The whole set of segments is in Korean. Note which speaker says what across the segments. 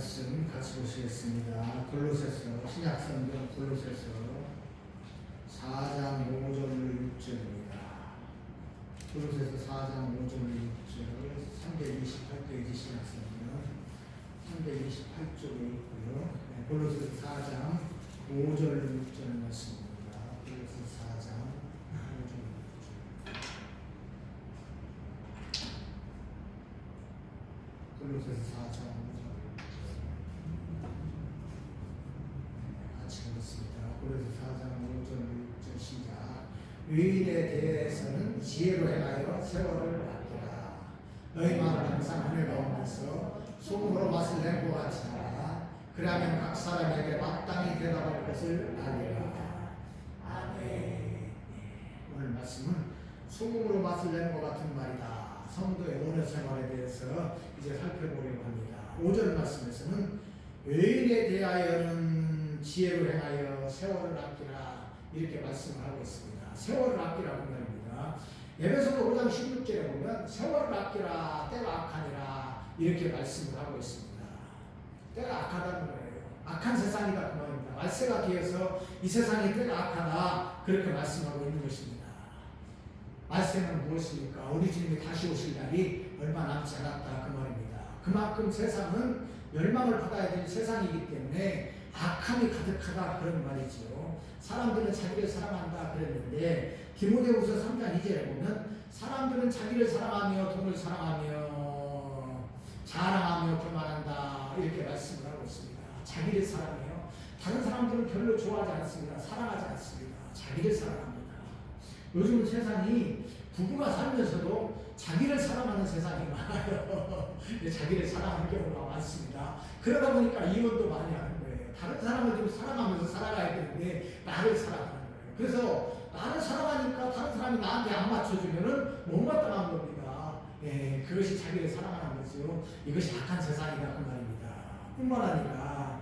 Speaker 1: 말씀 같이 보시겠습니다. 골로새서 신약성경 골로새서 4장 5절 6절입니다. 골로새서 4장 5절 6절 328페이지 신약성경 328쪽에 있고요. 골로새서 4장 5절 6절 말씀입니다. 골로새서 4장 5절 6절 골로새서 4장 5절 같이 보겠습니다. 골로새서 4장 5절 6절 시작. 의인에 대해서는 지혜로 행하여 세월을 아끼라. 너희 마음을 항상 하늘 가운데서 소금으로 맛을 낸 것 같이 하라. 그러면 각 사람에게 마땅히 대답할 것을 알리라. 아멘. 오늘 말씀은 소금으로 맛을 낸 것 같은 말이다. 성도의 언어 생활에 대해서 이제 살펴보려고 합니다. 5절 말씀에서는 의인에 대하여는 지혜로 행하여 세월을 아끼라 이렇게 말씀을 하고 있습니다. 세월을 아끼라고 말입니다. 에베소서 5장 16절에 보면 세월을 아끼라 때가 악하니라 이렇게 말씀을 하고 있습니다. 때가 악하다는 거예요. 악한 세상이다 그 말입니다. 말세가 되어서 이 세상이 때가 악하다 그렇게 말씀하고 있는 것입니다. 말세는 무엇입니까? 우리 주님이 다시 오실 날이 얼마 남지 않았다 그 말입니다. 그만큼 세상은 멸망을 받아야 될 세상이기 때문에 악함이 가득하다 그런 말이죠. 사람들은 자기를 사랑한다 그랬는데 디모데후서 3장 2절에 보면 사람들은 자기를 사랑하며 돈을 사랑하며 자랑하며 교만한다 이렇게 말씀을 하고 있습니다. 자기를 사랑해요. 다른 사람들은 별로 좋아하지 않습니다. 사랑하지 않습니다. 자기를 사랑합니다. 요즘 세상이 부부가 살면서도 자기를 사랑하는 세상이 많아요. 자기를 사랑하는 경우가 많습니다. 그러다 보니까 이혼도 많이 하는 거예요. 다른 사람을 좀 사랑하면서 살아가야 되는데 나를 사랑하는 거예요. 그래서 나를 사랑하니까 다른 사람이 나한테 안 맞춰주면은 못마땅한 겁니다. 그것이 자기를 사랑하는 거죠. 이것이 악한 세상이다 그 말입니다. 뿐만 아니라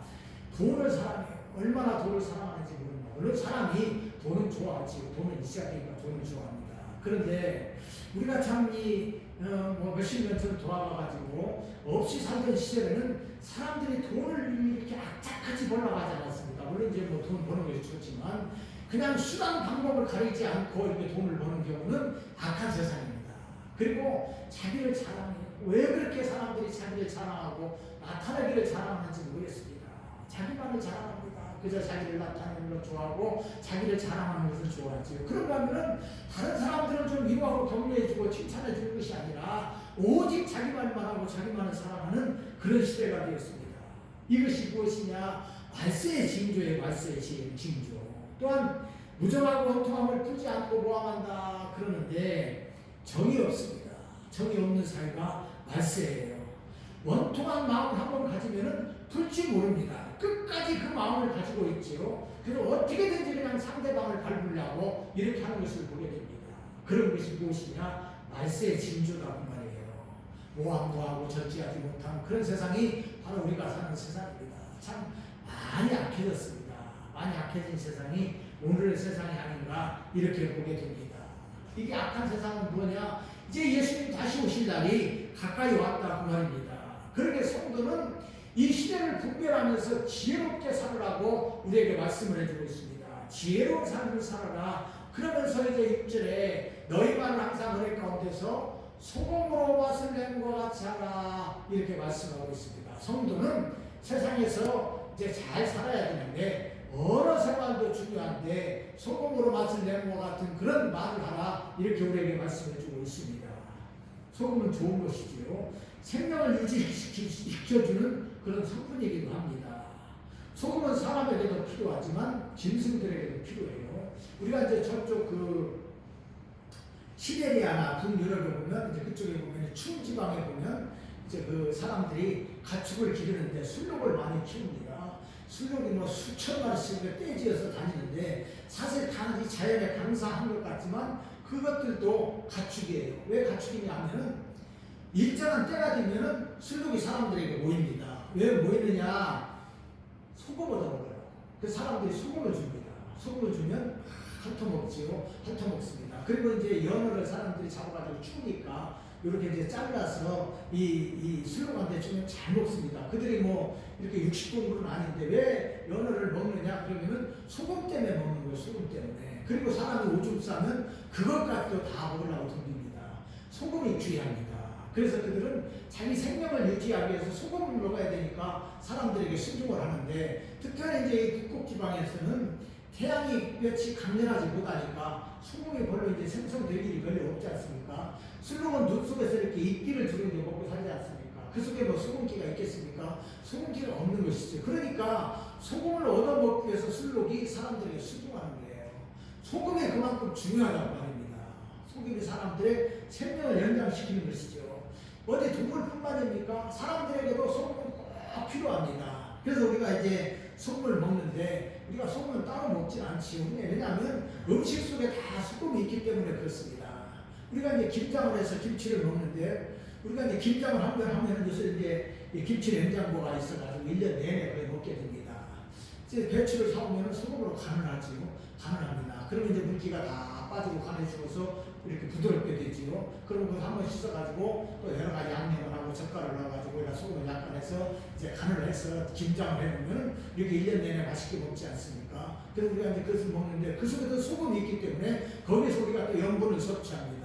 Speaker 1: 돈을 사랑해요. 얼마나 돈을 사랑하는지 모릅니다. 물론 사람이 돈은 좋아하지. 돈은 있어야 되니까 돈을 좋아합니다. 그런데 우리가 참 몇십 년 전 돌아가가지고 없이 살던 시절에는 사람들이 돈을 이렇게 악착같이 벌려고 하지 않았습니까? 물론 이제 뭐 돈 버는 것이 좋지만 그냥 수단 방법을 가리지 않고 이렇게 돈을 버는 경우는 악한 세상입니다. 그리고 자기를 자랑해요. 왜 그렇게 사람들이 자기를 자랑하고 나타내기를 자랑하는지 모르겠습니다. 자기만을 자랑합니다. 그저 자기를 나타내는 걸 좋아하고 자기를 자랑하는 것을 좋아하지요. 그런가 하면은 다른 사람들은 좀 위로하고 격려해주고 칭찬해주는 것이 아니라 오직 자기만만 하고 자기만을 사랑하는 그런 시대가 되었습니다. 이것이 무엇이냐? 말세의 징조예요. 말세의 징조. 또한 무정하고 원통함을 풀지 않고 모함한다 그러는데 정이 없습니다. 정이 없는 사회가 말세예요. 원통한 마음을 한번 가지면은 풀지 모릅니다. 끝까지 그 마음을 가지고 있지요. 그래서 어떻게든지 그냥 상대방을 밟으려고 이렇게 하는 것을 보게 됩니다. 그런 것이 무엇이냐? 말세의 징조라고 말이에요. 모함도 하고 절제하지 못하는 그런 세상이 바로 우리가 사는 세상입니다. 참 많이 악해졌습니다. 많이 악해진 세상이 오늘의 세상이 아닌가 이렇게 보게 됩니다. 이게 악한 세상은 뭐냐? 이제 예수님 다시 오실 날이 가까이 왔다 그 말입니다. 그러게 성도는 이 시대를 분별하면서 지혜롭게 살으라고 우리에게 말씀을 해주고 있습니다. 지혜로운 삶을 살아라. 그러면서 이제 6절에 너희 말을 항상 은혜 가운데서 소금으로 맛을 낸 것 같이 하라 이렇게 말씀하고 있습니다. 성도는 세상에서 이제 잘 살아야 되는데 언어 생활도 중요한데 소금으로 맛을 낸 것 같은 그런 말을 하라 이렇게 우리에게 말씀해 주고 있습니다. 소금은 좋은 것이지요. 생명을 유지시켜주는 그런 성분이기도 합니다. 소금은 사람에게도 필요하지만 짐승들에게도 필요해요. 우리가 이제 저쪽 그 시베리아나 북유럽에 보면 이제 그쪽에 보면 추운 지방에 보면 이제 그 사람들이 가축을 기르는데 술록을 많이 키웁니다. 술록이 뭐 수천 마리씩 떼지어서 다니는데 사실 단지 자연에 강사한 것 같지만 그것들도 가축이에요. 왜 가축이냐 하면은 일정한 때가 되면은 술록이 사람들에게 모입니다. 왜 모이느냐? 소금 얻어먹어요. 그래서 사람들이 소금을 줍니다. 소금을 주면 핥아먹지요. 핥아먹습니다. 그리고 이제 연어를 사람들이 잡아가지고 추우니까 이렇게 이제 잘라서 이 술록한테 주면 잘 먹습니다. 그들이 뭐 이렇게 60동물은 아닌데 왜 연어를 먹느냐? 그러면은 소금 때문에 먹는 거예요. 소금 때문에. 그리고 사람이 오줌 싸면 그것까지도 다 먹으려고 덤빕니다. 소금이 귀합니다. 그래서 그들은 자기 생명을 유지하기 위해서 소금을 먹어야 되니까 사람들에게 순종을 하는데, 특별히 이제 이 북극 지방에서는 태양이 볕이 강렬하지 못하니까 소금이 별로 이제 생성될 일이 별로 없지 않습니까? 술록은 눈 속에서 이렇게 이끼를 두르게 먹고 살지 않습니까? 그 속에 뭐 소금기가 있겠습니까? 소금기가 없는 것이죠. 그러니까 소금을 얻어먹기 위해서 술록이 사람들에게 순종하는 거예요. 소금이 그만큼 중요하다고 말입니다. 소금이 사람들의 생명을 연장시키는 것이죠. 어디 동물뿐만입니까? 사람들에게도 소금은 꼭 필요합니다. 그래서 우리가 이제 소금을 먹는데 우리가 소금은 따로 먹진 않지요. 왜냐하면 음식 속에 다 소금이 있기 때문에 그렇습니다. 우리가 이제 김장을 해서 김치를 먹는데, 우리가 이제 김장을 한 번 하면 요새 이제 김치 냉장고가 있어가지고 1년 내내 거의 먹게 됩니다. 이제 배추를 사오면 소금으로 간을 하지요. 간을 합니다. 그러면 이제 물기가 다 빠지고 간에 죽어서 이렇게 부드럽게 되지요. 그럼 그거 한번 씻어가지고 또 여러 가지 양념을 하고 젓갈을 넣어가지고 소금을 약간 해서 이제 간을 해서 김장을 해놓으면 이렇게 1년 내내 맛있게 먹지 않습니까? 그래서 우리가 이제 그것을 먹는데 그 속에도 소금이 있기 때문에 거기서 우리가 또 염분을 섭취합니다.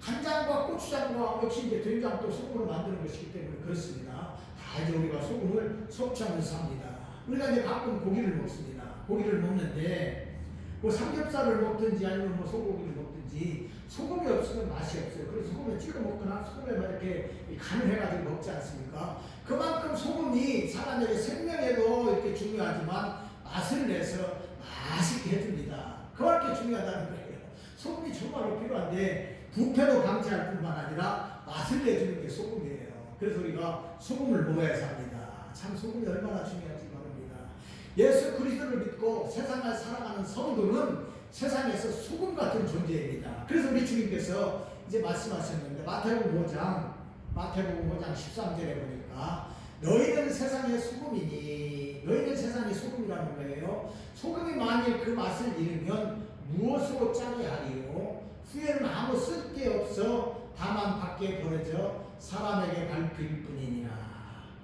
Speaker 1: 간장과 고추장과 역시 이제 된장도 소금으로 만드는 것이기 때문에 그렇습니다. 다 이제 우리가 소금을 섭취하면서 합니다. 우리가 이제 가끔 고기를 먹습니다. 고기를 먹는데 뭐 삼겹살을 먹든지 아니면 뭐 소고기를 먹든지 소금이 없으면 맛이 없어요. 그래서 소금에 찍어 먹거나 소금에 이렇게 간을 해가지고 먹지 않습니까? 그만큼 소금이 사람에게 생명에도 이렇게 중요하지만 맛을 내서 맛있게 해줍니다. 그렇게 중요하다는 거예요. 소금이 정말로 필요한데 부패도 방지할 뿐만 아니라 맛을 내주는 게 소금이에요. 그래서 우리가 소금을 먹어야 삽니다. 참 소금이 얼마나 중요한지 모릅니다. 예수 그리스도를 믿고 세상을 살아가는 성도는 세상에서 소금 같은 존재입니다. 그래서 우리 주님께서 이제 말씀하셨는데 마태복음 5장 13절에 보니까 너희는 세상의 소금이니, 너희는 세상의 소금이라는 거예요. 소금이 만일 그 맛을 잃으면 무엇으로 짜게 하리요? 후에는 아무 쓸데없어 다만 밖에 버려져 사람에게 밟힐 뿐이니라.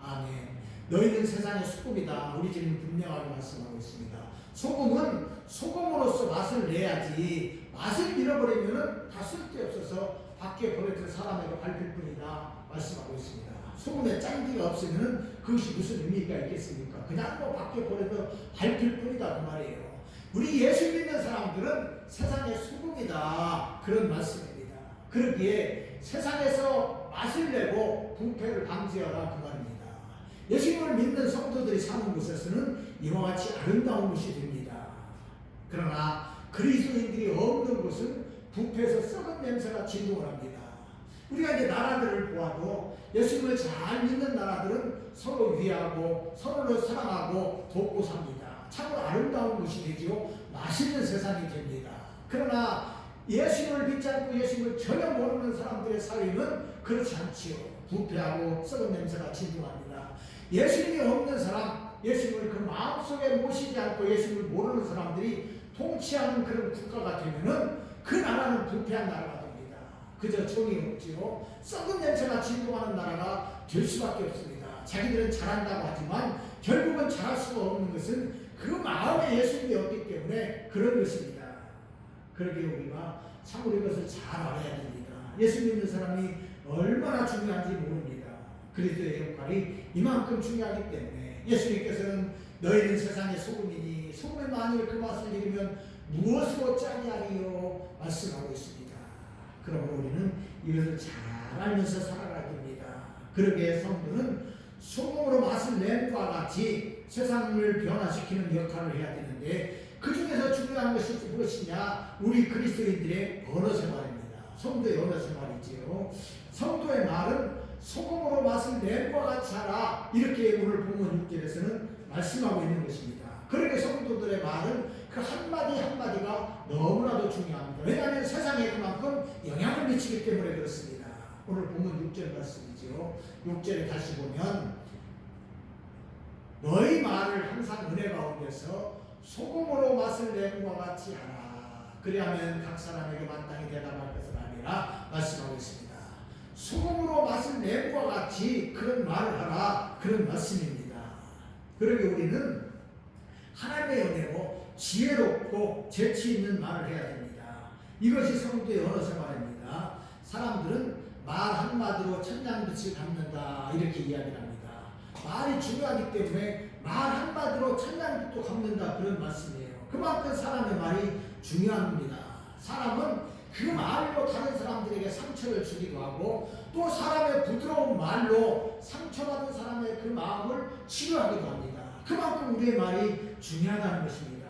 Speaker 1: 아멘. 너희는 세상의 소금이다. 우리 주님 분명하게 말씀하고 있습니다. 소금은 소금으로서 맛을 내야지 맛을 잃어버리면 다 쓸데없어서 밖에 버려져 사람에게 밟힐 뿐이다 말씀하고 있습니다. 소금에 짠기가 없으면 그것이 무슨 의미가 있겠습니까? 그냥 뭐 밖에 버려져 밟힐 뿐이다 그 말이에요. 우리 예수 믿는 사람들은 세상의 소금이다 그런 말씀입니다. 그러기에 세상에서 맛을 내고 부패를 방지하라 그 말입니다. 예수님을 믿는 성도들이 사는 곳에서는 이와 같이 아름다운 것이 됩니다. 그러나 그리스도인들이 없는 곳은 부패에서 썩은 냄새가 진동을 합니다. 우리가 이제 나라들을 보아도 예수님을 잘 믿는 나라들은 서로 위하고 서로를 사랑하고 돕고 삽니다. 참으로 아름다운 것이 되지요. 맛있는 세상이 됩니다. 그러나 예수님을 믿지 않고 예수님을 전혀 모르는 사람들의 사회는 그렇지 않지요. 부패하고 썩은 냄새가 진동합니다. 예수님이 없는 사람, 예수님을 그 마음속에 모시지 않고 예수님을 모르는 사람들이 통치하는 그런 국가가 되면은 그 나라는 부패한 나라가 됩니다. 그저 정이 없지요. 썩은 냄새가 진동하는 나라가 될 수밖에 없습니다. 자기들은 잘한다고 하지만 결국은 잘할 수가 없는 것은 그 마음에 예수님이 없기 때문에 그런 것입니다. 그러기에 우리가 참으로 이것을 잘 알아야 됩니다. 예수 믿는 사람이 얼마나 중요한지 모릅니다. 그리스도의 역할이 이만큼 중요하기 때문에 예수님께서는 너희는 세상의 소금이니 소금이 만일 그 맛을 잃으면 무엇으로 짜게 하리요 말씀하고 있습니다. 그러므로 우리는 이것을 잘 알면서 살아가야 됩니다. 그러기에 성도는 소금으로 맛을 낸 바와 같이 세상을 변화시키는 역할을 해야 되는데 그 중에서 중요한 것이 무엇이냐? 우리 그리스도인들의 언어 생활입니다. 성도의 언어 생활이지요. 성도의 말은 소금으로 맛을 낸 바와 같이 하라. 이렇게 오늘 본문 6절에서는 말씀하고 있는 것입니다. 그러게 성도들의 말은 그 한마디 한마디가 너무나도 중요합니다. 왜냐하면 세상에 그만큼 영향을 미치기 때문에 그렇습니다. 오늘 본문 6절 말씀이죠. 6절에 다시 보면 너희 말을 항상 은혜 가운데서 소금으로 맛을 낸 것과 같이 하라. 그리하면 각 사람에게 마땅히 대답할 것을 아니라 말씀하고 있습니다. 소금으로 맛을 낸과 같이 그런 말을 하라, 그런 말씀입니다. 그러게 우리는 하나님의 은혜로 지혜롭고 재치 있는 말을 해야 됩니다. 이것이 성도의 언어 생활입니다. 사람들은 말 한마디로 천냥빛을 갚는다 이렇게 이야기를 합니다. 말이 중요하기 때문에 말 한마디로 천냥빛도 갚는다 그런 말씀이에요. 그만큼 사람의 말이 중요합니다. 사람은 그 말로 다른 사람들에게 상처를 주기도 하고 또 사람의 부드러운 말로 상처받은 사람의 그 마음을 치료하기도 합니다. 그만큼 우리의 말이 중요하다는 것입니다.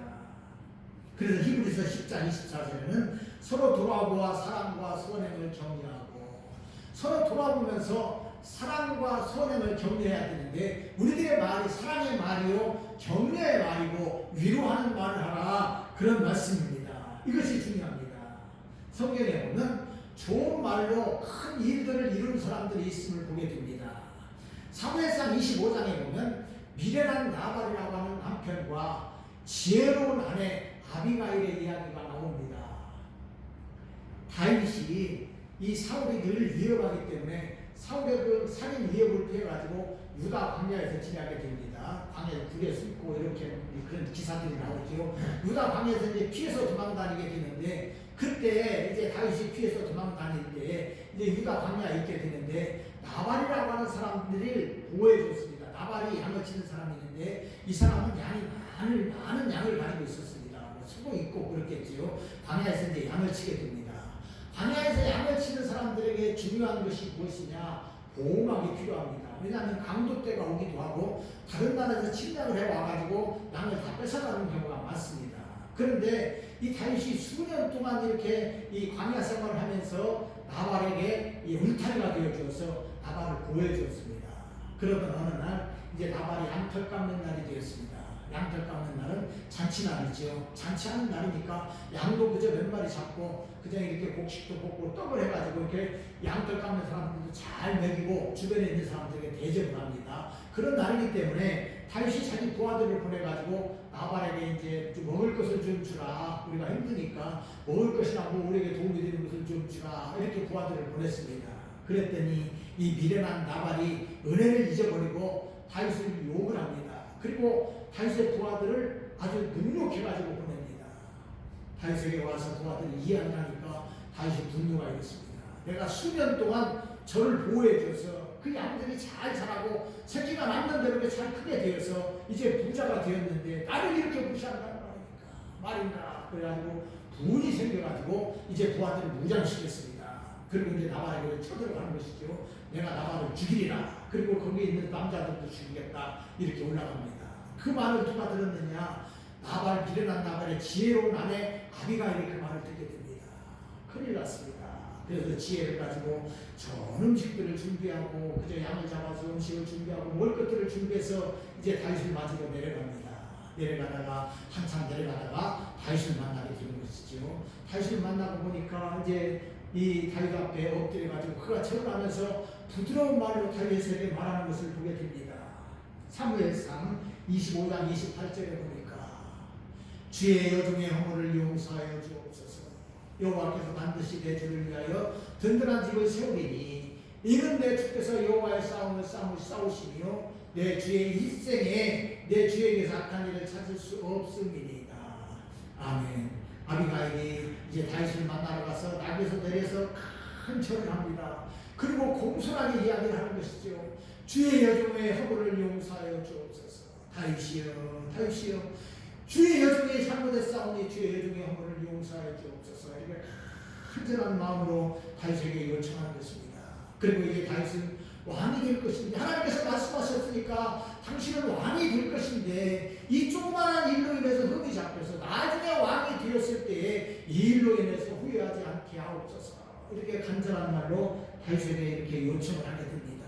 Speaker 1: 그래서 히브리서 10장 24절에는 서로 돌아보아 사랑과 선행을 격려하고, 서로 돌아보면서 사랑과 선행을 격려해야 되는데 우리들의 말이 사랑의 말이요 격려의 말이고 위로하는 말을 하라, 그런 말씀입니다. 이것이 중요합니다. 성경에 보면 좋은 말로 큰 일들을 이룬 사람들이 있음을 보게 됩니다. 사무엘상 25장에 보면 미련한 나발이라고 하는 남편과 지혜로운 아내 아비가일의 이야기가 나옵니다. 다윗이 이 사울이 늘 위협하기 때문에 사울의 그 살인 위협을 피해가지고 유다 광야에서 지내게 됩니다. 광야에 굴에 숨고 이렇게 그런 기사들이 나오죠. 유다 광야에서 이제 피해서 도망다니게 되는데, 그때 이제 다윗이 피해서 도망다닐 때 이제 유다 광야에 있게 되는데 나발이라고 하는 사람들을 보호해줬습니다. 나발이 양을 치는 사람이 있는데 이 사람은 많은 양을 가지고 있었습니다. 뭐 수고 있고 그렇겠지요. 광야에서 이제 양을 치게 됩니다. 광야에서 양을 치는 사람들에게 중요한 것이 무엇이냐? 보호막이 필요합니다. 왜냐하면 강도떼가 오기도 하고 다른 나라에서 침략을 해와가지고 양을 다 뺏어가는 경우가 많습니다. 그런데 이 다윗이 수년 동안 이렇게 이 광야 생활을 하면서 나발에게 이 울타리가 되어주어서 나발을 보호해주었습니다. 그러던 어느 날 이제 나발이 양털 깎는 날이 되었습니다. 양털 깎는 날은 잔치날이죠. 잔치하는 날이니까 양도 그저 몇 마리 잡고 그냥 이렇게 곡식도 볶고 떡을 해가지고 이렇게 양털 깎는 사람들도 잘 먹이고 주변에 있는 사람들에게 대접을 합니다. 그런 날이기 때문에 다윗이 자기 부하들을 보내가지고 나발에게 이제 좀 먹을 것을 좀 주라, 우리가 힘드니까 먹을 것이라고 우리에게 도움이 되는 것을 좀 주라, 이렇게 부하들을 보냈습니다. 그랬더니 이 미련한 나발이 은혜를 잊어버리고 다윗을 욕을 합니다. 그리고 다윗의 부하들을 아주 능욕해가지고 보냅니다. 다윗에게 와서 부하들이 이해하니까 다윗이 분노가 있었습니다. 내가 수년 동안 저를 보호해줘서 그 양들이 잘 자라고 새끼가 낳는 대로 잘 크게 되어서 이제 부자가 되었는데 나를 이렇게 무시한다는 말인가. 그래가지고 분이 생겨가지고 이제 부하들을 무장시켰습니다. 그리고 이제 나발에게 쳐들어가는 것이죠. 내가 나발을 죽이리라. 그리고 거기에 있는 남자들도 죽이겠다. 이렇게 올라갑니다. 그 말을 누가 들었느냐? 나발, 미련한 나발의 지혜로운 아내 아비가일이 그 말을 듣게 됩니다. 큰일 났습니다. 그래서 지혜를 가지고 좋은 음식들을 준비하고 그저 양을 잡아서 음식을 준비하고 먹을 것들을 준비해서 이제 다윗을 맞으러 내려갑니다. 내려가다가 한참 내려가다가 다윗을 만나게 되는 것이죠. 다윗을 만나고 보니까 이제 이 다윗 앞에 엎드려가지고 그가 절하면서 부드러운 말로 다윗에게 말하는 것을 보게 됩니다. 사무엘상 25장 28절에 보니까 주의 여종의 허물을 용서하여 주옵소서. 여호와께서 반드시 내 주를 위하여 든든한 집을 세우리니 이는 내 주께서 여호와의 싸움을 싸우시며 내 주의 일생에 내 주에게서 악한 일을 찾을 수 없음이니이다. 아멘. 아비가일이 이제 다윗을 만나러 가서 낙에서 내려서 큰 절을 합니다. 그리고 공손하게 이야기를 하는 것이죠. 주의 여종의 허물을 용서하여 주옵소서. 다윗이여, 다윗이여, 주의 여종이 잘못했사오니 주의 여종의 허물을 용서하여 주옵소서. 이렇게 간절한 마음으로 다윗에게 요청하는 것입니다. 그리고 이제 다윗은 왕이 될 것인데, 하나님께서 말씀하셨으니까 당신은 왕이 될 것인데 이 조그마한 일로 인해서 흠이 잡혀서 나중에 왕이 되었을 때에 이 일로 인해서 후회하지 않게 하옵소서. 이렇게 간절한 말로 다윗에게 이렇게 요청을 하게 됩니다.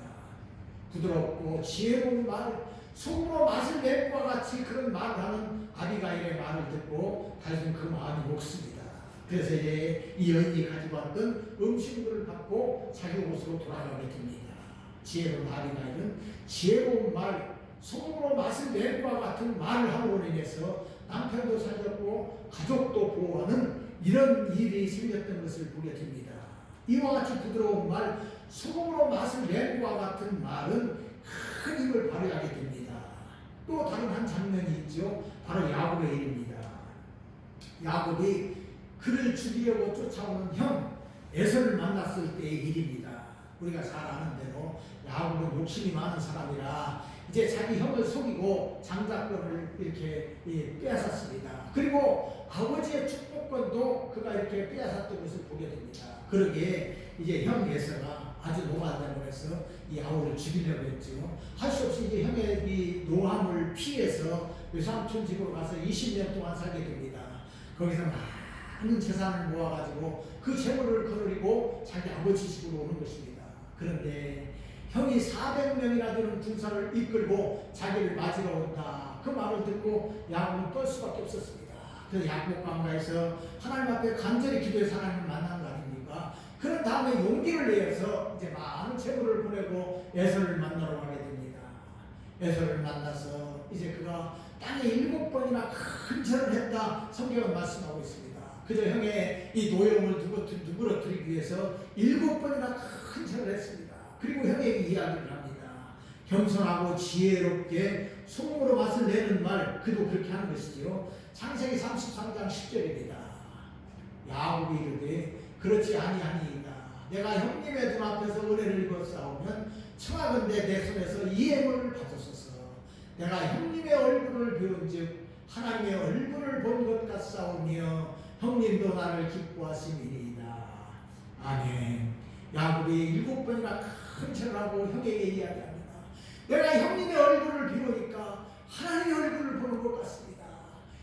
Speaker 1: 부드럽고 지혜로운 말, 속으로 맛을 낼 것과 같이 그런 말을 하는 아비가일의 말을 듣고 다윗은 그 마음이 녹습니다. 그래서 이제 이 여인이 가지고 왔던 음식물을 받고 자기 곳으로 돌아가게 됩니다. 지혜로운 아비가일은 지혜로운 말, 속으로 맛을 낼 것과 같은 말을 함으로 인해서 남편도 살렸고 가족도 보호하는 이런 일이 생겼던 것을 보게 됩니다. 이와 같이 부드러운 말, 소금으로 맛을 낸 것과 같은 말은 큰 힘을 발휘하게 됩니다. 또 다른 한 장면이 있죠. 바로 야곱의 일입니다. 야곱이 그를 죽이려고 쫓아오는 형 에서를 만났을 때의 일입니다. 우리가 잘 아는 대로 야곱은 욕심이 많은 사람이라 이제 자기 형을 속이고 장자권을 이렇게 빼앗았습니다. 그리고 아버지의 축복권도 그가 이렇게 빼앗았던 것을 보게 됩니다. 그러기에 이제 형 에서가 아주 노마다고 해서 이 야곱을 죽이려고 했죠. 할 수 없이 이제 형의 이 노함을 피해서 외삼촌 집으로 가서 20년 동안 살게 됩니다. 거기서 많은 재산을 모아가지고 그 재물을 거느리고 자기 아버지 집으로 오는 것입니다. 그런데 형이 400명이나 되는 군사를 이끌고 자기를 맞으러 온다. 그 말을 듣고 야곱은 떨 수밖에 없었습니다. 그래서 야곱 강가에서 하나님 앞에 간절히 기도해서 하나님을 만난 거 아닙니까? 그런 다음에 용기를 내어서 이제 많은 재물을 보내고 에서를 만나러 가게 됩니다. 에서를 만나서 이제 그가 땅에 7번이나 큰 절을 했다. 성경은 말씀하고 있습니다. 그저 형의 이 노여움을 누그러뜨리기 위해서 7번이나 큰 절을 했습니다. 그리고 형에게 이야기를 합니다. 겸손하고 지혜롭게 소금으로 맛을 내는 말, 그도 그렇게 하는 것이지요. 창세기 33장 10절입니다. 야곱이 이르되 그렇지 아니하니이다. 내가 형님의 눈앞에서 은혜를 입었사오면 청하건대 내 손에서 이 예물을 받으소서. 내가 형님의 얼굴을 배운즉 하나님의 얼굴을 본 것 같사오며 형님도 나를 기뻐하심이니이다. 아멘. 야곱이 7번이나 큰 절을 하고 형에게 이야기합니다. 내가 형님의 얼굴을 비우니까 하나님의 얼굴을 보는 것 같습니다.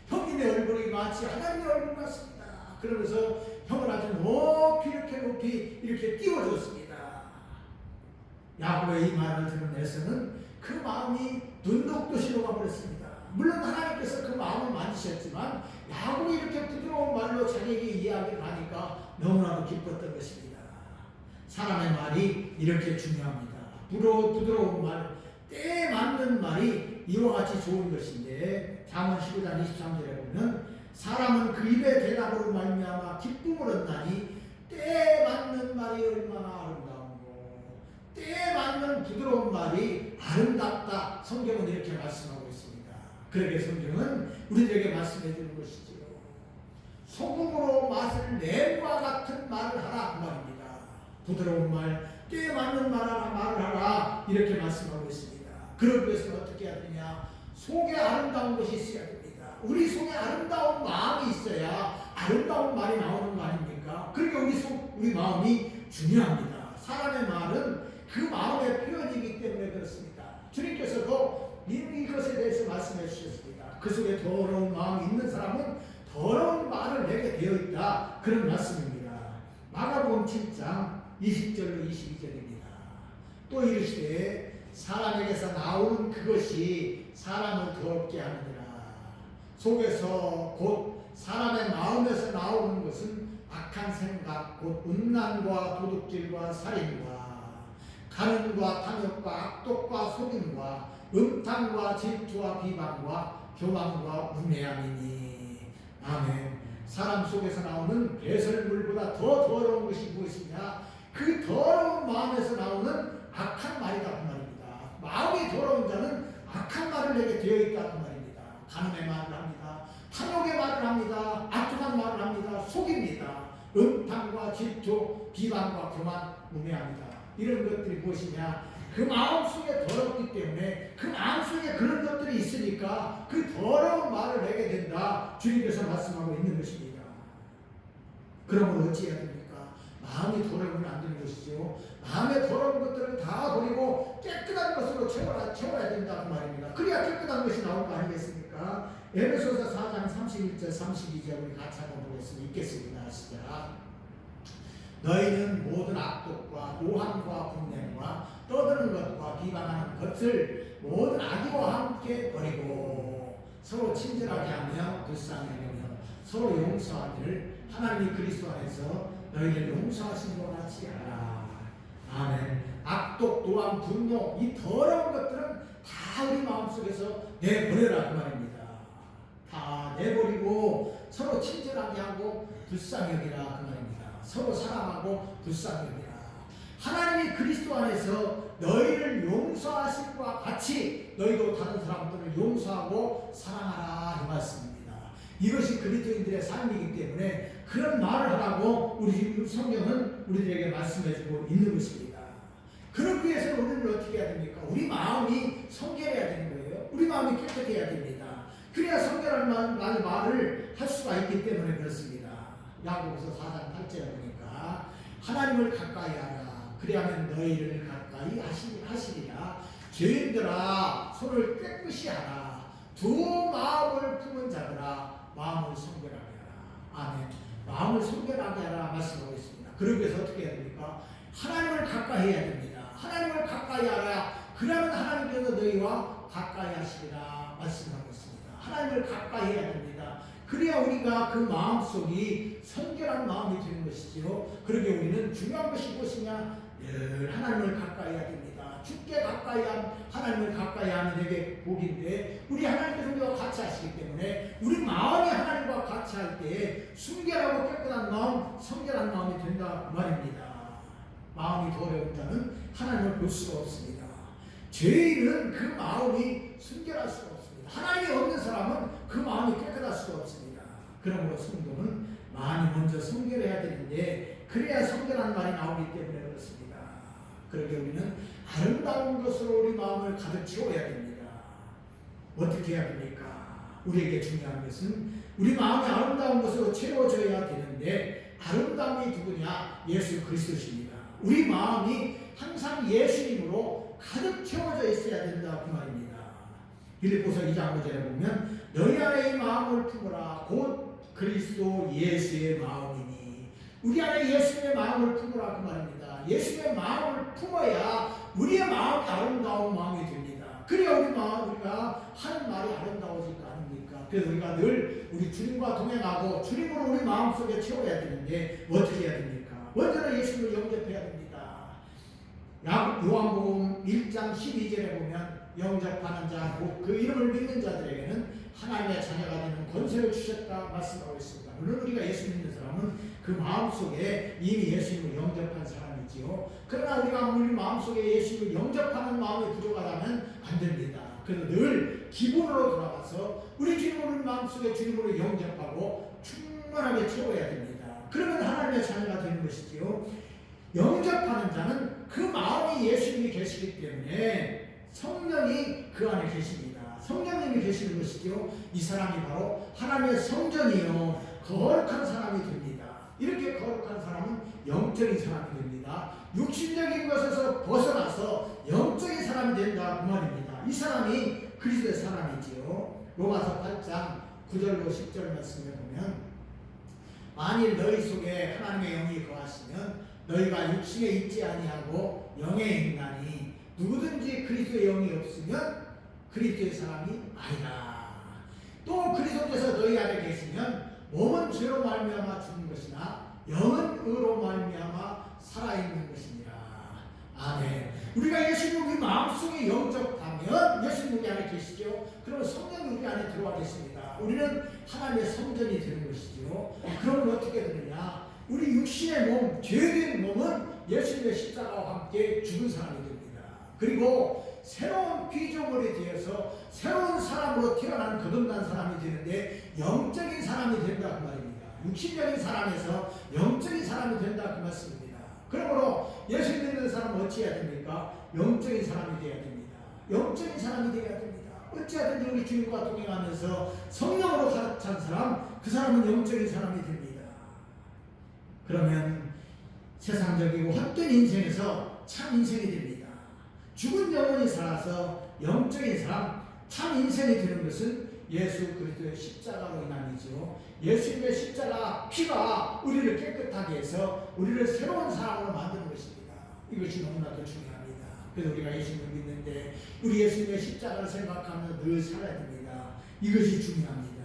Speaker 1: 형님의 얼굴이 마치 하나님의 얼굴 같습니다. 그러면서 형을 아주 높이 이렇게 띄워줬습니다. 야곱의 이 말을 들은 에서는 그 마음이 눈독듯이 녹아버렸습니다. 물론 하나님께서 그 마음을 만지셨지만 야곱이 이렇게 부드러운 말로 자기에게 이야기를 하니까 너무나도 기뻤던 것입니다. 사람의 말이 이렇게 중요합니다. 부드러운 말, 때에 맞는 말이 이와 같이 좋은 것인데 잠언 19장 23절에 보면 사람은 그 입의 대답으로 말미암아 기쁨을 얻나니 때에 맞는 말이 얼마나 아름다운고 때에 맞는 부드러운 말이 아름답다. 성경은 이렇게 말씀하고 있습니다. 그러게 성경은 우리들에게 말씀해 주는 것이지요. 소금으로 맛을 낸과 같은 말을 하라 그 말입니다. 부드러운 말, 때에 맞는 말을 하라 이렇게 말씀하고 있습니다. 그러기 위해서는 어떻게 해야 되냐? 속에 아름다운 것이 있어야 됩니다. 우리 속에 아름다운 마음이 있어야 아름다운 말이 나오는 거 아닙니까? 그러니까 우리 마음이 중요합니다. 사람의 말은 그 마음의 표현이기 때문에 그렇습니다. 주님께서도 이것에 대해서 말씀해 주셨습니다. 그 속에 더러운 마음이 있는 사람은 더러운 말을 내게 되어 있다. 그런 말씀입니다. 마가복음 7장 20절로 22절입니다. 또 이르시되 사람에게서 나오는 그것이 사람을 더럽게 하느니라. 속에서 곧 사람의 마음에서 나오는 것은 악한 생각, 곧 음란과 도둑질과 살인과 간음과 탐욕과 악독과 속임과 음탕과 질투와 비방과 교만과 우매함이니. 아멘. 사람 속에서 나오는 배설물보다 더 더러운 것이 무엇이냐? 그 더러운 마음에서 나오는 악한 말이다 그 말입니다. 마음이 더러운 자는 악한 말을 내게 되어 있다 그 말입니다. 간음의 말을 합니다. 탐욕의 말을 합니다. 악독한 말을 합니다. 속입니다. 음탕과 질투, 비방과 교만, 우매합니다. 이런 것들이 무엇이냐? 그 마음속에 더럽기 때문에 그 마음속에 그런 것들이 있으니까 그 더러운 말을 내게 된다. 주님께서 말씀하고 있는 것입니다. 그러면 어찌해야 됩니까? 마음이 더러우면 안 되는 것이죠. 마음에 더러운 것들을 다 버리고 깨끗한 것으로 채워야 된다 그 말입니다. 그래야 깨끗한 것이 나올 거 아니겠습니까? 에베소서 4장 31절 32절 우리 같이 한번 보겠습니다. 읽겠습니다. 시작. 너희는 모든 악독과 노함과 분냄과 떠드는 것과 비방하는 것을 모든 악의와 함께 버리고 서로 친절하게 하며 불쌍히 여기며 서로 용서하기를 하나님이 그리스도 안에서 너희를 용서하신 것 같이 하라. 아멘. 악독, 노함, 분노 이 더러운 것들은 다 우리 마음속에서 내버려라 그 말입니다. 다 내버리고 서로 친절하게 하고 불쌍히 여기라 그 말입니다. 서로 사랑하고 불쌍히 여기라. 하나님이 그리스도 안에서 너희를 용서하실 것과 같이 너희도 다른 사람들을 용서하고 사랑하라 이 말씀입니다. 이것이 그리스도인들의 삶이기 때문에 그런 말을 하라고 우리 성경은 우리들에게 말씀해주고 있는 것입니다. 그러기 위해서 우리는 어떻게 해야 됩니까? 우리 마음이 성결해야 되는 거예요. 우리 마음이 깨끗해야 됩니다. 그래야 성결한 말을 할 수가 있기 때문에 그렇습니다. 야고보서 4장 8절에 보니까 하나님을 가까이 하라. 그리하면 너희를 가까이 하시리라. 죄인들아 손을 깨끗이 하라. 두 마음을 품은 자들아 마음을 성결하게 하라. 아멘. 마음을 성결하게 하라 말씀하고 있습니다. 그러기 위해서 어떻게 해야 됩니까? 하나님을 가까이 해야 됩니다. 하나님을 가까이 하라. 그러면 하나님께서 너희와 가까이 하시리라 말씀하고 있습니다. 하나님을 가까이 해야 됩니다. 그래야 우리가 그 마음속이 성결한 마음이 되는 것이지요. 그러게 우리는 중요한 것이 무엇이냐? 늘 하나님을 가까이 해야 됩니다. 주께 가까이 한 하나님을 가까이 하면 되게 복인데 우리 하나님께서 우리와 같이 하시기 때문에 우리 마음이 하나님과 같이 할 때 순결하고 깨끗한 마음, 성결한 마음이 된다 그 말입니다. 마음이 더러운 자는 하나님을 볼 수가 없습니다. 죄인은 그 마음이 순결할 수가 없습니다. 하나님이 없는 사람은 그 마음이 깨끗할 수가 없습니다. 그러므로 성도는 마음이 먼저 성결해야 되는데 그래야 성결한 말이 나오기 때문에 그렇습니다. 그러게 우리는 아름다운 것으로 우리 마음을 가득 채워야 됩니다. 어떻게 해야 됩니까? 우리에게 중요한 것은 우리 마음이 아름다운 것으로 채워져야 되는데 아름다움이 누구냐? 예수 그리스도십니다. 우리 마음이 항상 예수님으로 가득 채워져 있어야 된다 그 말입니다. 빌립보서 2장 5절에 보면 너희 안에 이 마음을 품으라 곧 그리스도 예수의 마음이니 우리 안에 예수님의 마음을 품으라 그 말입니다. 예수님의 마음을 품어야 우리의 마음이 아름다운 마음이 됩니다. 그래야 우리가 하는 말이 아름다워질 거 아닙니까? 그래서 우리가 늘 우리 주님과 동행하고 주님으로 우리 마음속에 채워야 되는데 어떻게 해야 됩니까? 먼저는 예수님을 영접해야 됩니다. 요한복음 1장 12절에 보면 영접하는 자, 그 이름을 믿는 자들에게는 하나님의 자녀가 되는 권세를 주셨다 말씀하고 있습니다. 물론 우리가 예수 믿는 사람은 그 마음속에 이미 예수님을 영접한 사람이지요. 그러나 우리가 우리 마음속에 예수님을 영접하는 마음이 부족하다면 안 됩니다. 그래서 늘 기본으로 돌아가서 우리 주님을 우리 마음속에 주님으로 영접하고 충만하게 채워야 됩니다. 그러면 하나님의 자녀가 되는 것이지요. 영접하는 자는 그 마음이 예수님이 계시기 때문에 성령이 그 안에 계십니다. 성령님이 계시는 것이죠. 이 사람이 바로 하나님의 성전이요 거룩한 사람이 됩니다. 이렇게 거룩한 사람은 영적인 사람이 됩니다. 육신적인 것에서 벗어나서 영적인 사람이 된다 그 말입니다. 이 사람이 그리스도의 사람이지요. 로마서 8장 9절로 10절 말씀에 보면 만일 너희 속에 하나님의 영이 거하시면 너희가 육신에 있지 아니하고 영에 있나니 누구든지 그리스도의 영이 없으면 그리스도의 사람이 아니라. 또 그리스도께서 너희 안에 계시면 몸은 죄로 말미암아 죽는 것이나 영은 의로 말미암아 살아있는 것이니라. 아멘. 우리가 예수님 우리 마음속에 영접하면 예수님 우리 안에 계시죠. 그러면 성령이 우리 안에 들어와 계십니다. 우리는 하나님의 성전이 되는 것이죠. 그러면 어떻게 되느냐? 우리 육신의 몸, 죄된 몸은 예수님의 십자가와 함께 죽은 사람이 됩니다. 그리고 새로운 피조물이 되어서 새로운 사람으로 태어난 거듭난 사람이 되는데 영적인 사람이 된다 그 말입니다. 육신적인 사람에서 영적인 사람이 된다 그 말씀입니다. 그러므로 예수 믿는 사람은 어찌해야 됩니까? 영적인 사람이 되어야 됩니다. 영적인 사람이 되어야 됩니다. 어찌하든지 우리 주님과 동행하면서 성령으로 가득 찬 사람, 그 사람은 영적인 사람이 됩니다. 그러면 세상적이고 헛된 인생에서 참 인생이 됩니다. 죽은 영혼이 살아서 영적인 사람, 참 인생이 되는 것은 예수 그리스도의 십자가로 인함이죠. 예수님의 십자가 피가 우리를 깨끗하게 해서 우리를 새로운 사람으로 만드는 것입니다. 이것이 너무나도 중요합니다. 그래서 우리가 예수님을 믿는데 우리 예수님의 십자가를 생각하며 늘 살아야 됩니다. 이것이 중요합니다.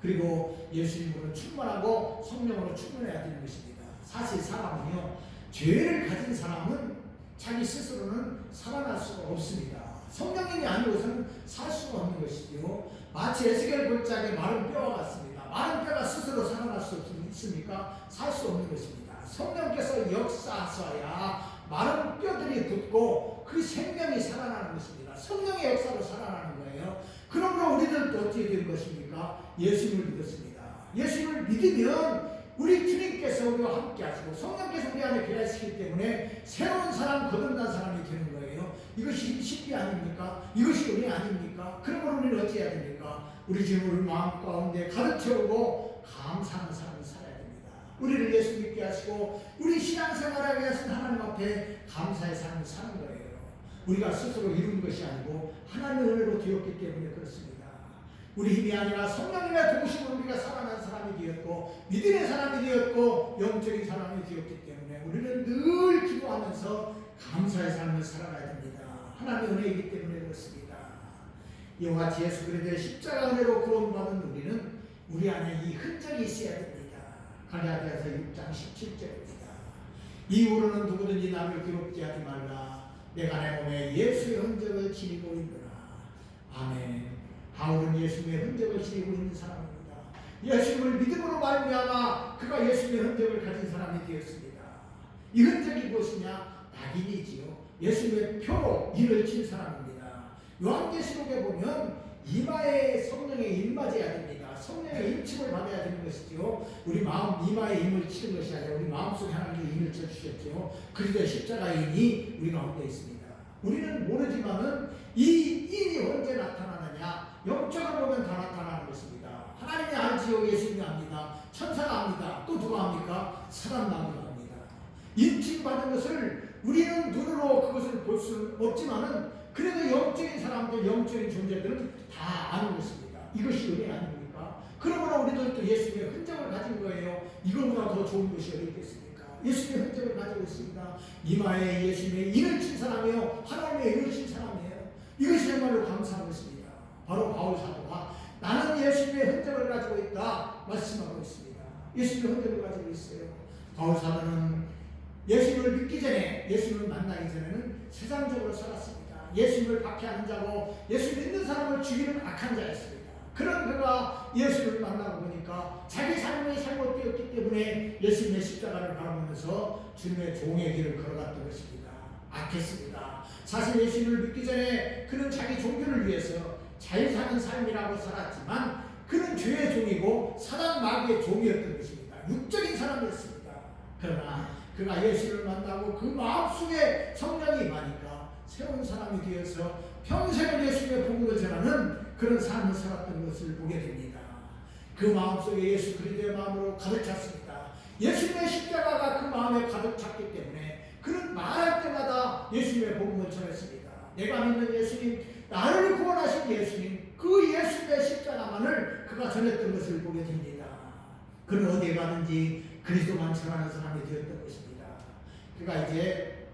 Speaker 1: 그리고 예수님으로 충만하고 성령으로 충만해야 되는 것입니다. 사실 사람은요, 죄를 가진 사람은 자기 스스로는 살아날 수가 없습니다. 성령님이 아니고서는 살 수가 없는 것이죠. 마치 에스겔 골짜기에 마른 뼈와 같습니다. 마른 뼈가 스스로 살아날 수 있습니까? 살 수 없는 것입니다. 성령께서 역사하셔야 마른 뼈들이 붙고 그 생명이 살아나는 것입니다. 성령의 역사로 살아나는 거예요. 그러므로 우리들도 어떻게 된 것입니까? 예수님을 믿었습니다. 예수님을 믿으면 우리 주님께서 우리와 함께 하시고 성령께서 우리 안에 계시기 때문에 새로운 사람, 거듭난 사람이 되는 거예요. 이것이 신비 아닙니까? 이것이 은혜 아닙니까? 그러므로 우리는 어찌해야 됩니까? 우리 주님을 마음 가운데 가득 채우고 감사하는 삶을 살아야 됩니다. 우리를 예수 믿게 하시고 우리 신앙생활에 위해서 하나님 앞에 감사의 삶을 사는 거예요. 우리가 스스로 이룬 것이 아니고 하나님의 은혜로 되었기 때문에 그렇습니다. 우리 힘이 아니라 성령님의 도우심으로 우리가 살아난 사람이 되었고 믿음의 사람이 되었고 영적인 사람이 되었기 때문에 우리는 늘 기도하면서 감사의 삶을 살아가야 됩니다. 하나님의 은혜이기 때문에 그렇습니다. 이와 같이 예수 그리스도의 십자가 은혜로 구원받은 우리는 우리 안에 이 흔적이 있어야 됩니다. 갈라디아서 6장 17절입니다. 이후로는 누구든지 남을 괴롭게 하지 말라. 내가 내 몸에 예수의 흔적을 지니고 있노라. 아멘. 바울은 예수님의 흔적을 지니고 있는 사람입니다. 예수님을 믿음으로 말미암아 그가 예수님의 흔적을 가진 사람이 되었습니다. 이 흔적이 무엇이냐? 낙인이지요. 예수님의 표로 인을 친 사람입니다. 요한계시록에 보면 이마에 성령의 임 맞아야 됩니다. 성령의 임침을 받아야 되는 것이죠. 우리 마음 이마에 임을 치는 것이 아니라 우리 마음속에 하나님의 임을 쳐주셨죠. 그리스도의 십자가의 인이 우리 가운데 있습니다. 우리는 모르지만은 이 인이 언제 나타나느냐? 영적으로 보면 다 나타나는 것입니다. 하나님이 알지요. 예수님이 압니다. 천사가 압니다. 또 누가 압니까? 사람도 압니다. 임침받은 것을 우리는 눈으로 그것을 볼 수 없지만은 그래도 영적인 사람들, 영적인 존재들은 다 아는 것입니다. 이것이 은혜 아닙니까? 그러므로 우리들도 예수님의 흔적을 가진 거예요. 이거보다 더 좋은 것이 어디 있겠습니까? 예수님의 흔적을 가지고 있습니다. 이마에 예수님의 인을 친 사람이요, 하나님의 인을 친 사람이에요. 이것이 정말로 감사한 것입니다. 바로 바울 사도가 나는 예수님의 흔적을 가지고 있다 말씀하고 있습니다. 예수님의 흔적을 가지고 있어요. 바울 사도는 예수님을 믿기 전에, 예수님을 만나기 전에는 세상적으로 살았습니다. 예수님을 박해하는 자고 예수 믿는 사람을 죽이는 악한 자였습니다. 그런 그가 예수를 만나고 보니까 자기 삶이 잘못되었기 때문에 예수님의 십자가를 바라보면서 주님의 종의 길을 걸어갔던 것입니다. 악했습니다. 사실 예수님을 믿기 전에 그는 자기 종교를 위해서 잘 사는 삶이라고 살았지만 그는 죄의 종이고 사단 마귀의 종이었던 것입니다. 육적인 사람이었습니다. 그러나 그가 예수를 만나고 그 마음속에 성령이 임하니까 새로운 사람이 되어서 평생을 예수님의 복음을 전하는 그런 삶을 살았던 것을 보게 됩니다. 그 마음속에 예수 그리스도의 마음으로 가득 찼습니다. 예수님의 십자가가 그 마음에 가득 찼기 때문에 그는 말할 때마다 예수님의 복음을 전했습니다. 내가 믿는 예수님, 나를 구원하신 예수님, 그 예수님의 십자가만을 그가 전했던 것을 보게 됩니다. 그는 어디에 가든지 그리스도만 전하는 사람이 되었던 것입니다. 그가 이제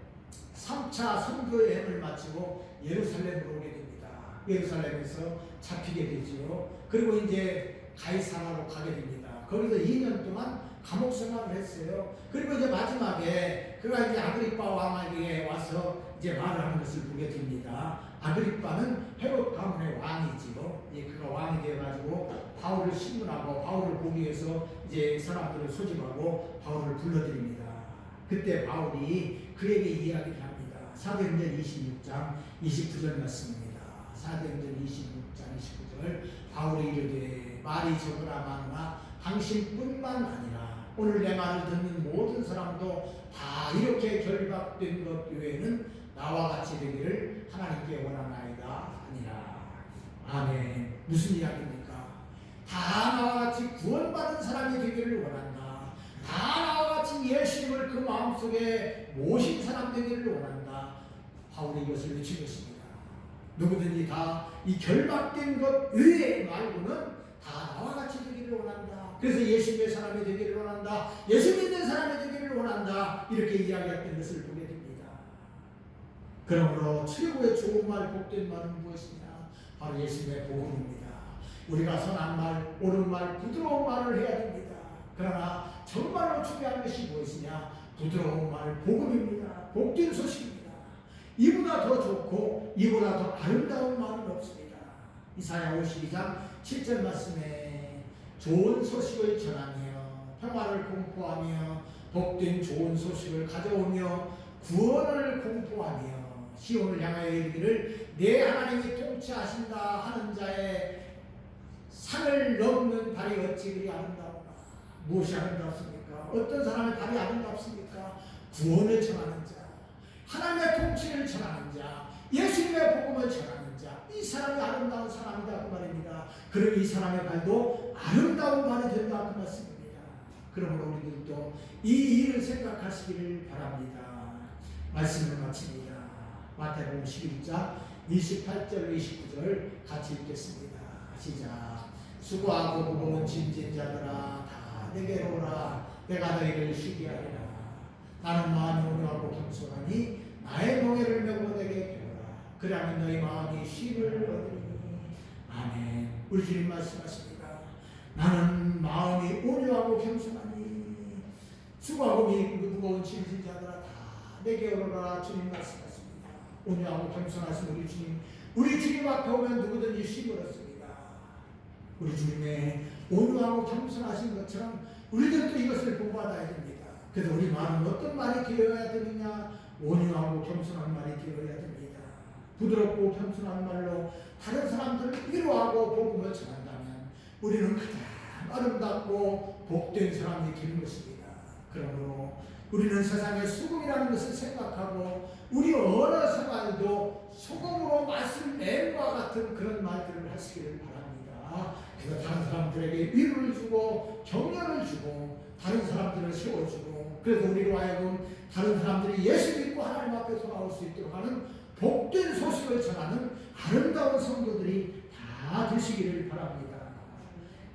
Speaker 1: 3차 선교 여행을 마치고 예루살렘으로 오게 됩니다. 예루살렘에서 잡히게 되죠. 그리고 이제 가이사라로 가게 됩니다. 거기서 2년 동안 감옥 생활을 했어요. 그리고 이제 마지막에 그가 이제 아그리빠 왕에게 와서 이제 말을 하는 것을 보게 됩니다. 아그리빠는 헤롯 가문의 왕이지요. 그가 왕이 되어가지고 바울을 신문하고 바울을 보기 위해서 이제 사람들을 소집하고 바울을 불러드립니다. 그때 바울이 그에게 이야기를 합니다. 사도행전 26장 29절 말씀입니다. 사도행전 26장 29절 바울이 이르되 말이 적으나 많으나 당신뿐만 아니라 오늘 내 말을 듣는 모든 사람도 다 이렇게 결박된 것 외에는 나와 같이 되기를 하나님께 원하나이다 하니라. 아멘. 무슨 이야기입니까? 다 나와 같이 구원받은 사람이 되기를 원한다. 다 나와 같이 예수님을 그 마음속에 모신 사람 되기를 원한다. 바울이 이것을 외친 것입니다. 누구든지 다 이 결박된 것 외에 말고는 다 나와 같이 되기를 원한다. 그래서 예수님의 사람이 되기를 원한다. 예수 믿는 사람이 되기를 원한다. 이렇게 이야기했던 것을 보게 됩니다. 그러므로 최고의 좋은 말, 복된 말은 무엇이냐? 바로 예수님의 복음입니다. 우리가 선한 말, 옳은 말, 부드러운 말을 해야 됩니다. 그러나 정말로 중요한 것이 무엇이냐? 부드러운 말, 복음입니다. 복된 소식입니다. 이보다 더 좋고 이보다 더 아름다운 말은 없습니다. 이사야 52장 7절 말씀에 좋은 소식을 전하며 평화를 공포하며 복된 좋은 소식을 가져오며 구원을 공포하며 시온을 향하여 이르기를 내 하나님이 통치하신다 하는 자의 산을 넘는 발이 어찌 그리 아름다운가. 무엇이 아름답습니까? 어떤 사람의 발이 아름답습니까? 구원을 전하는 자, 하나님의 통치를 전하는 자, 예수님의 복음을 전하는 자, 이 사람이 아름다운 사람이다 그 말입니다. 그럼 이 사람의 발도 아름다운 발이 된다 그 말씀입니다. 그러므로 우리들도 이 일을 생각하시기를 바랍니다. 말씀을 마칩니다. 마태복음 11장 28절 29절 같이 읽겠습니다. 시작. 수고하고 무거운 짐진 자들아 다 내게로 오라. 내가 너희를 쉬게 하리라. 나는 마음이 온유하고 겸손하니 나의 멍에를 메고 내게 배우라. 그러면 너희 마음이 쉼을 얻으리니. 아멘. 우리 주님 말씀하십니다. 나는 마음이 온유하고 겸손하니 수고하고 무거운 짐진 자들아 다 내게 오라. 주님 말씀하십니다. 온유하고 겸손하신 우리 주님 앞에 오면 누구든지 쉼을 얻습니다. 우리 주님의 온유하고 겸손하신 것처럼 우리들도 이것을 본받아야 됩니다. 그래서 우리 말은 어떤 말이 되어야 되느냐? 온유하고 겸손한 말이 되어야 됩니다. 부드럽고 겸손한 말로 다른 사람들을 위로하고 복음을 전한다면 우리는 가장 아름답고 복된 사람이 되는 것입니다. 그러므로 우리는 세상의 소금이라는 것을 생각하고 우리 어느 생활도 소금으로 맛을 낸과 같은 그런 말들을 하시기를 바랍니다. 그래서 다른 사람들에게 위로를 주고 격려를 주고 다른 사람들을 세워주고 그래서 우리로 하여금 다른 사람들이 예수 믿고 하나님 앞에 돌아올 수 있도록 하는 복된 소식을 전하는 아름다운 성도들이 다 되시기를 바랍니다.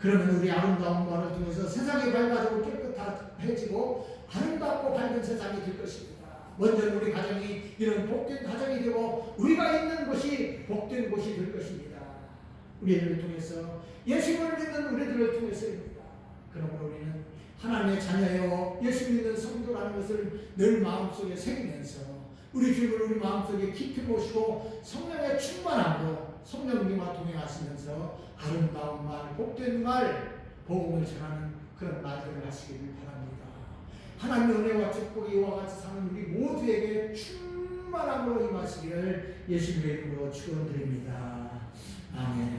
Speaker 1: 그러면 우리 아름다운 말을 통해서 세상이 밝아지고 깨끗해지고 아름답고 밝은 세상이 될 것입니다. 먼저 우리 가정이 이런 복된 가정이 되고 우리가 있는 곳이 복된 곳이 될 것입니다. 우리를 통해서 예수님을 믿는 우리들을 통해서입니다. 그러므로 우리는 하나님의 자녀요 예수 믿는 성도라는 것을 늘 마음속에 새기면서 우리 주님을 우리 마음속에 깊이 모시고 성령의 충만함으로 성령님과 동행하시면서 아름다운 말, 복된 말, 복음을 전하는 그런 말들을 하시기를 바랍니다. 하나님의 은혜와 축복이 이와 같이 사는 우리 모두에게 충만함으로 임하시기를 예수님의 이름으로 축원드립니다. 아멘.